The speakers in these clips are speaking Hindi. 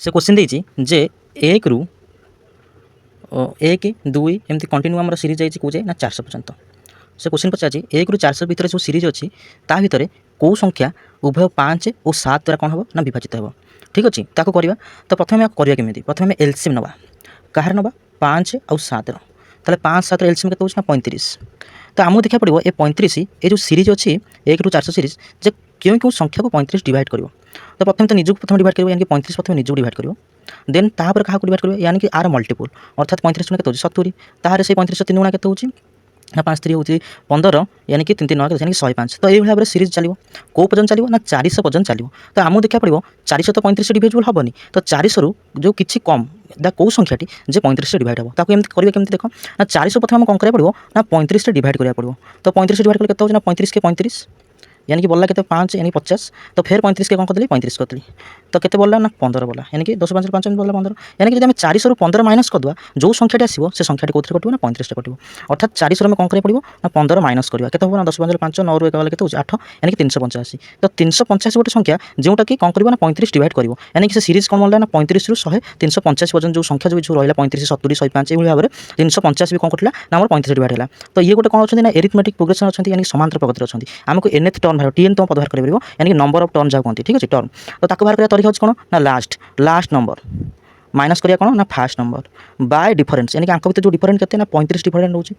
से क्वेश्चन देइछि जे 1 रु 1 2 एमती कंटिन्यू आमर सीरीज जाइछि को जाए ना 400 पर्यंत। से क्वेश्चन पचार 1 रु 400 भितर जो सीरीज अच्छी ता भितर कौ संख्या उभय 5 और 7 द्वारा कौन हम ना विभाजित हो। ठीक अच्छे ताको करवा। तो प्रथम करवा केमी प्रथम एलसीएम नवा कहार नवा 5 और 7 ताले 5 7 एलसीएम के 35। तो आमको देखा पड़ो ये 35 ये जो सीरीज अच्छी 1 रु 400 सीरीज जे क्यों क्यों संख्या को 35 डिवाइड कर। तो प्रथम तो निजक प्रथम डिवाइड कर यानी 35 प्रथम निजक डिवाइड कर देन तापर क्या डिवाइड कर यानी कि आर मल्टीपल अर्थात 35 गुणा के 70 तार से 35 3 गुणा के ना 5 3 होची 15 यानी कि 3 3 9 यानी कि 105। तो ये भाव में सीरीज चलो कौ पर्यंत चलो ना 400 पर्यंत चलो। तो आमको देखा पड़ो 400 तो 35 डिविजिबल हेनी। तो 400 रु जो किसी कम दा कौ संख्याटी जे 35 डिवाइड हम ताको एमती करबा केमती देख ना 400 प्रथम कौन करा पड़ो ना 35 डिवाइड करा पड़ो। तो 35 डिवाइड कले केते ना 35 के 35 यानी कि बोला के 5 यानी 50। तो फिर 35 के कौन कर 35 कर तो केते बोला ना 15 बोला यानी कि 10 5 5 बोला 15 यानी कि जब 400 रु 15 माइनस करदे जो संख्याटी आसो से संख्याटी कौन कटो ना 35 कटो। अर्थात 400 में कौन कर पड़ो ना 15 माइनस करवा के ना 10 5 5 9 रु 1 गला के 8 यानी कि 385। तो 385 गोटे संख्या जोटा कि कौन कर ना 35 डिवाइड कर यानी कि से सीरीज कौन मिलला ना 35 रु 100 385 पर्यंत जो संख्या जो रहा 35 70 105 ये भाव में 385 भी कौन कटा ना 35 डिवाइड है। तो ये गोटे कौन अच्छा ना एरिथमेटिक प्रोग्रेसन अच्छा यानी समांतर प्रगति अच्छा आमको एनएथ टर्न भाव टीएन तुम पदभार कर यानी कि नंबर ऑफ टर्न जहाँ कहते। ठीक अच्छे टर्न तो ताको बाहर करा तरीका कौन ना लास्ट नंबर माइनस करिया कौन ना फास्ट नंबर बाय डिफरेंस यानी कि आंक भितर जो डिफरेंस केते ना 35 डिफरेंस रोचे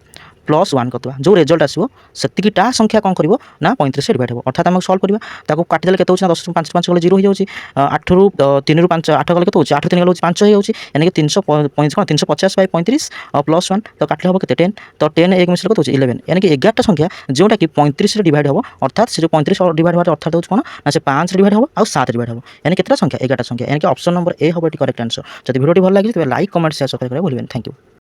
प्लस 1 करवा जो रिजल्ट आसो सेतिकीटा संख्या कौन करिवो ना 35 से डिवाइड हो। अर्थात आम सॉल्व करवा ताको काटिदेले केते होची ना 10 5 5 गले 0 हो जाउची 8 रु 3 रु 5 8 गले केते होची 8 3 गले 5 हो जाउची यानी कि 350 बाय 35 और प्लस 1 तो काटले हो केते 10 तो 10 एक मिसल केते होची 11 यानी कि 11टा संख्या जोटा कि 35 से डिवाइड हो। अर्थात से जो 35 डिवाइड हो अर्थात होची कोन ना से 5 डिवाइड हो और 7 डिवाइड हो यानी केतेटा संख्या 11टा संख्या यानी कि ऑप्शन नंबर ए होबो टी करेक्ट आंसर। जदि वीडियो भल लगे तो लाइक कमेंट शेयर सब्सक्राइब करियो भूलिबेन। Thank you.